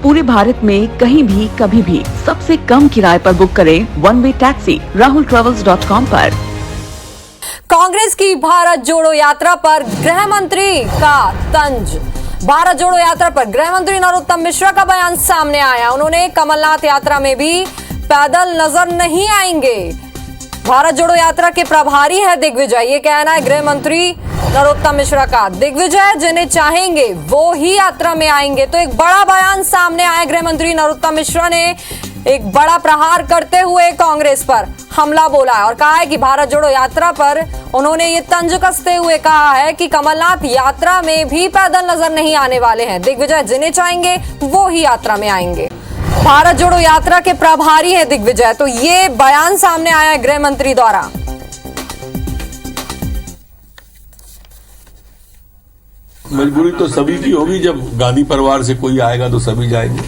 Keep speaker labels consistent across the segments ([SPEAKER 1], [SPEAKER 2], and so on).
[SPEAKER 1] पूरे भारत में कहीं भी कभी भी सबसे कम किराए पर बुक करें वन वे टैक्सी rahultravels.com पर।
[SPEAKER 2] कांग्रेस की भारत जोड़ो यात्रा पर गृह मंत्री का तंज। भारत जोड़ो यात्रा पर गृह मंत्री नरोत्तम मिश्रा का बयान सामने आया। उन्होंने कमलनाथ यात्रा में भी पैदल नजर नहीं आएंगे। भारत जोड़ो यात्रा के प्रभारी है दिग्विजय, ये कहना है गृह मंत्री नरोत्तम मिश्रा का। दिग्विजय जिन्हें चाहेंगे वो ही यात्रा में आएंगे। तो एक बड़ा बयान सामने आया। गृह मंत्री नरोत्तम मिश्रा ने एक बड़ा प्रहार करते हुए कांग्रेस पर हमला बोला है और कहा है कि भारत जोड़ो यात्रा पर उन्होंने ये तंज कसते हुए कहा है कि कमलनाथ यात्रा में भी पैदल नजर नहीं आने वाले हैं। दिग्विजय जिन्हें चाहेंगे वो ही यात्रा में आएंगे। भारत जोड़ो यात्रा के प्रभारी है दिग्विजय। तो ये बयान सामने आया है गृह मंत्री द्वारा।
[SPEAKER 3] मजबूरी तो सभी की होगी, जब गांधी परिवार से कोई आएगा तो सभी जाएंगे,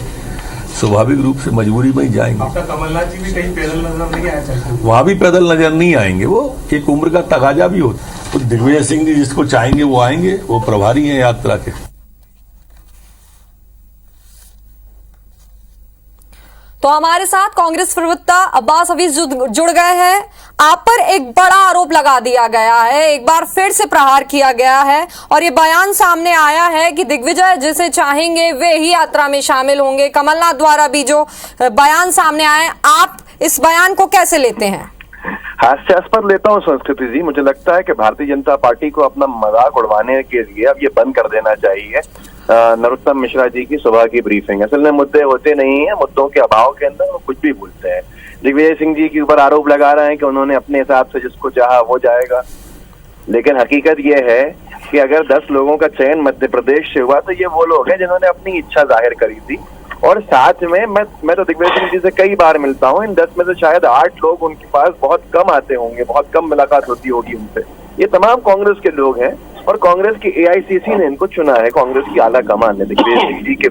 [SPEAKER 3] स्वाभाविक रूप से मजबूरी में ही जाएंगे।
[SPEAKER 4] आपका कमलनाथ जी भी कहीं पैदल नजर नहीं आया चाहते?
[SPEAKER 3] वहां भी पैदल नजर नहीं आएंगे, वो एक उम्र का तकाजा भी होता है। तो दिग्विजय सिंह जी जिसको चाहेंगे वो आएंगे, वो प्रभारी हैं यात्रा के।
[SPEAKER 2] तो हमारे साथ कांग्रेस प्रवक्ता अब्बास हफीज जुड़ गए हैं। आप पर एक बड़ा आरोप लगा दिया गया है, एक बार फिर से प्रहार किया गया है और ये बयान सामने आया है कि दिग्विजय जिसे चाहेंगे वे ही यात्रा में शामिल होंगे। कमलनाथ द्वारा भी जो बयान सामने आए, आप इस बयान को कैसे लेते हैं?
[SPEAKER 5] हास्यास्पद लेता हूँ संस्कृति जी। मुझे लगता है कि भारतीय जनता पार्टी को अपना मजाक उड़वाने के लिए अब ये बंद कर देना चाहिए। नरोत्तम मिश्रा जी की सुबह की ब्रीफिंग, असल में मुद्दे होते नहीं है, मुद्दों के अभाव के अंदर वो कुछ भी बोलते हैं। दिग्विजय सिंह जी के ऊपर आरोप लगा रहे हैं कि उन्होंने अपने हिसाब से जिसको चाहा वो जाएगा, लेकिन हकीकत ये है कि अगर 10 लोगों का चयन मध्य प्रदेश से हुआ तो ये वो लोग हैं जिन्होंने अपनी इच्छा जाहिर करी थी। और साथ में मैं तो दिग्विजय सिंह जी से कई बार मिलता हूँ, इन 10 में से शायद 8 लोग उनके पास बहुत कम आते होंगे, बहुत कम मुलाकात होती होगी उनसे। ये तमाम कांग्रेस के लोग हैं और कांग्रेस की एआईसीसी ने इनको चुना है। कांग्रेस की आला कमान ने दिग्विजय सिंह जी के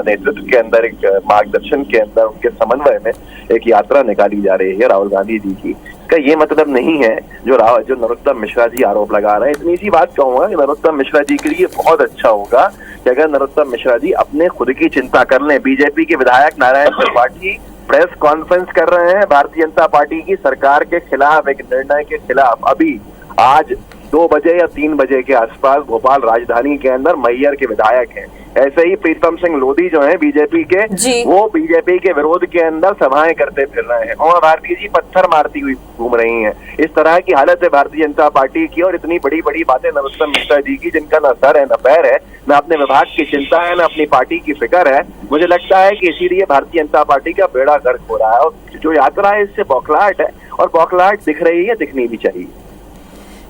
[SPEAKER 5] नेतृत्व के अंदर, एक मार्गदर्शन के अंदर, उनके समन्वय में एक यात्रा निकाली जा रही है राहुल गांधी जी की। इसका ये मतलब नहीं है जो नरोत्तम मिश्रा जी आरोप लगा रहे हैं। इतनी सी बात कहूंगा कि नरोत्तम मिश्रा जी के लिए बहुत अच्छा होगा कि अगर नरोत्तम मिश्रा जी अपने खुद की चिंता कर लें। बीजेपी के विधायक नारायण त्रिपाठी प्रेस कॉन्फ्रेंस कर रहे हैं भारतीय जनता पार्टी की सरकार के खिलाफ, एक निर्णय के खिलाफ। अभी आज 2 बजे या 3 बजे के आसपास भोपाल राजधानी के अंदर मैयर के विधायक हैं। ऐसे ही प्रीतम सिंह लोधी जो हैं बीजेपी के, वो बीजेपी के विरोध के अंदर सभाएं करते फिर रहे हैं और भारती जी पत्थर मारती हुई घूम रही हैं। इस तरह की हालत है भारतीय जनता पार्टी की। और इतनी बड़ी बड़ी बातें नरोत्तम मिश्रा जी की, जिनका न सर है न पैर है, न अपने विभाग की चिंता है, न अपनी पार्टी की फिक्र है। मुझे लगता है कि इसीलिए भारतीय जनता पार्टी का बेड़ा गर्क हो रहा है और जो यात्रा है इससे बौखलाहट है और बौखलाहट दिख रही है, दिखनी भी चाहिए।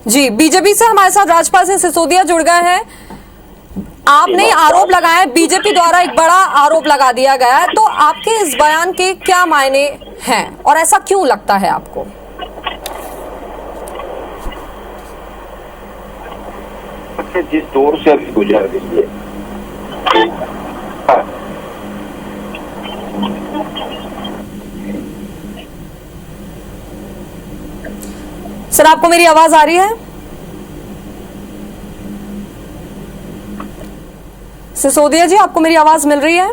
[SPEAKER 2] जी, बीजेपी से हमारे साथ राजपाल सिंह सिसोदिया जुड़ गए हैं। आपने आरोप लगाया, बीजेपी द्वारा एक बड़ा आरोप लगा दिया गया है, तो आपके इस बयान के क्या मायने हैं और ऐसा क्यों लगता है आपको?
[SPEAKER 5] जिस दौर से अभी गुजर रही है,
[SPEAKER 2] सर आपको मेरी आवाज आ रही है? सिसोदिया जी, आपको मेरी आवाज मिल रही है?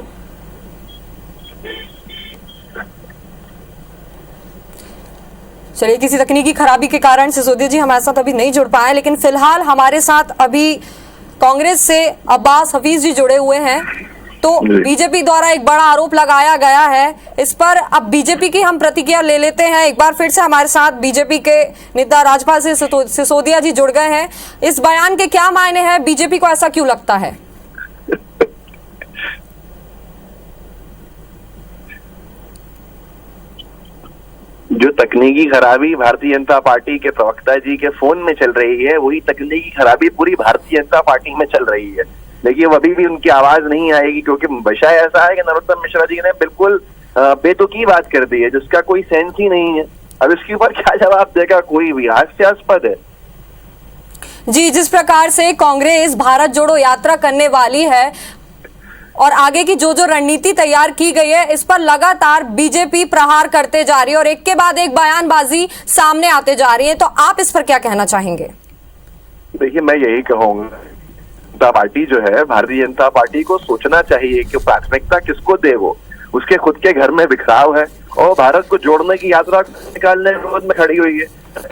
[SPEAKER 2] चलिए, किसी तकनीकी खराबी के कारण सिसोदिया जी हमारे साथ अभी नहीं जुड़ पाए, लेकिन फिलहाल हमारे साथ अभी कांग्रेस से अब्बास हफीज जी जुड़े हुए हैं। तो बीजेपी द्वारा एक बड़ा आरोप लगाया गया है, इस पर अब बीजेपी की हम प्रतिक्रिया ले लेते हैं। एक बार फिर से हमारे साथ बीजेपी के नेता राजपाल सिसोदिया जी जुड़ गए हैं। इस बयान के क्या मायने हैं, बीजेपी को ऐसा क्यों लगता है?
[SPEAKER 5] जो तकनीकी खराबी भारतीय जनता पार्टी के प्रवक्ता जी के फोन में चल रही है, वही तकनीकी खराबी पूरी भारतीय जनता पार्टी में चल रही है। देखिए, अभी भी उनकी आवाज नहीं आएगी क्योंकि विषय ऐसा है कि नरोत्तम मिश्रा जी ने बिल्कुल बेतुकी बात कर दी है जिसका कोई सेंस ही नहीं है। अब इसके ऊपर क्या जवाब देगा कोई भी? हास्यास्पद है।
[SPEAKER 2] जी, जिस प्रकार से कांग्रेस भारत जोड़ो यात्रा करने वाली है और आगे की जो रणनीति तैयार की गई है, इस पर लगातार बीजेपी प्रहार करते जा रही है और एक के बाद एक बयानबाजी सामने आते जा रही है, तो आप इस पर क्या कहना चाहेंगे?
[SPEAKER 5] देखिए, मैं यही कहूंगा जनता पार्टी जो है, भारतीय जनता पार्टी को सोचना चाहिए कि प्राथमिकता किसको दे। वो उसके खुद के घर में बिखराव है और भारत को जोड़ने की यात्रा निकालने विरोध में खड़ी हुई है।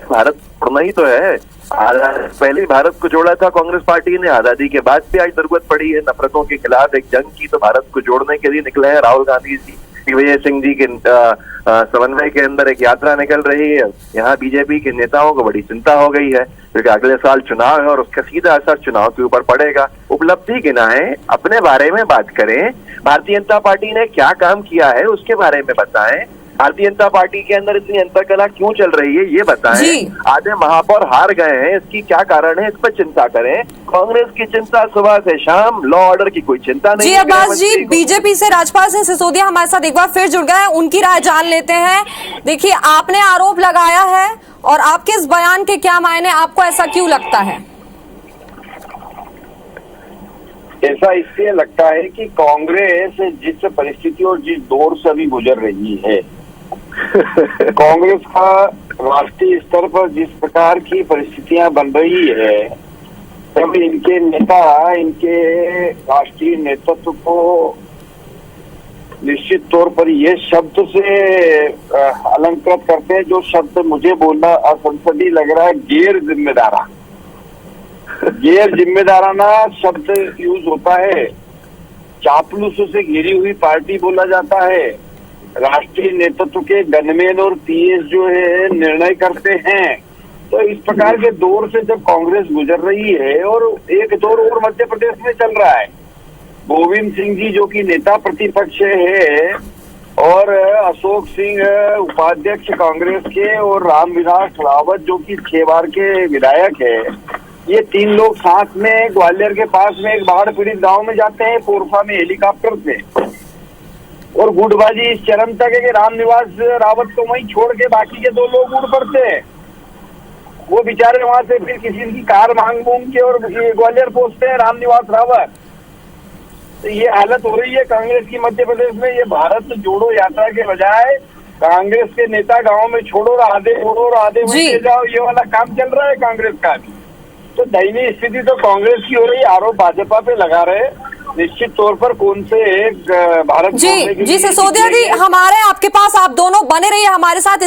[SPEAKER 5] भारत जोड़ना ही तो है। पहले भारत को जोड़ा था कांग्रेस पार्टी ने, आजादी के बाद भी आज जरूरत पड़ी है नफरतों के खिलाफ एक जंग की, तो भारत को जोड़ने के लिए निकले हैं राहुल गांधी जी, दिग्विजय सिंह जी के समन्वय के अंदर एक यात्रा निकल रही है। यहाँ बीजेपी के नेताओं को बड़ी चिंता हो गई है क्योंकि अगले साल चुनाव है और उसका सीधा असर चुनाव के ऊपर पड़ेगा। उपलब्धि गिनाएं, अपने बारे में बात करें, भारतीय जनता पार्टी ने क्या काम किया है उसके बारे में बताएं, भारतीय जनता पार्टी के अंदर इतनी अंतर्कलह क्यों चल रही है ये बताएं, आधे महापौर हार गए हैं इसकी क्या कारण है इस पर चिंता करें। कांग्रेस की चिंता सुबह से शाम, लॉ ऑर्डर की कोई चिंता नहीं।
[SPEAKER 2] जी अब्बास जी, बीजेपी से राजपाल सिंह सिसोदिया हमारे साथ एक बार फिर जुड़ गए हैं, उनकी राय जान लेते हैं। देखिए, आपने आरोप लगाया है और आपके इस बयान के क्या मायने, आपको ऐसा क्यों लगता है?
[SPEAKER 6] ऐसा इसलिए लगता है कि कांग्रेस जिस परिस्थिति और जिस दौर से अभी गुजर रही है, कांग्रेस का राष्ट्रीय स्तर पर जिस प्रकार की परिस्थितियां बन रही है, तब इनके नेता इनके राष्ट्रीय नेतृत्व को निश्चित तौर पर ये शब्द से अलंकृत करते हैं, जो शब्द मुझे बोलना असंसदीय लग रहा है, गैर जिम्मेदारा। गैर जिम्मेदाराना शब्द यूज होता है, चापलूसों से घिरी हुई पार्टी बोला जाता है, राष्ट्रीय नेतृत्व के गनमैन और पीएस जो है निर्णय करते हैं। तो इस प्रकार के दौर से जब कांग्रेस गुजर रही है और एक दौर और मध्य प्रदेश में चल रहा है, गोविंद सिंह जी जो कि नेता प्रतिपक्ष है और अशोक सिंह उपाध्यक्ष कांग्रेस के और रामविलास रावत जो कि 6 बार के विधायक है, ये 3 लोग साथ में ग्वालियर के पास में एक बाढ़ पीड़ित गांव में जाते हैं पोरफा में हेलीकॉप्टर से, और गुटबाजी इस चरम तक है कि रामनिवास रावत को वहीं छोड़ के बाकी के 2 लोग उड़ पड़ते हैं। वो बेचारे वहां से फिर किसी की कार मांग के और ग्वालियर पहुंचते हैं रामनिवास रावत। तो ये हालत हो रही है कांग्रेस की मध्य प्रदेश में। ये भारत जोड़ो यात्रा के बजाय कांग्रेस के नेता गांव में छोड़ो और आधे छोड़ो और आधे वहीं ले जाओ, ये वाला काम चल रहा है कांग्रेस का भी। तो दयनीय स्थिति तो कांग्रेस की हो रही, आरोप भाजपा पे लगा रहे। निश्चित तौर पर कौन से एक भारत
[SPEAKER 2] जी सिसोदिया जी, हमारे आपके पास, आप दोनों बने रहिए हमारे साथ।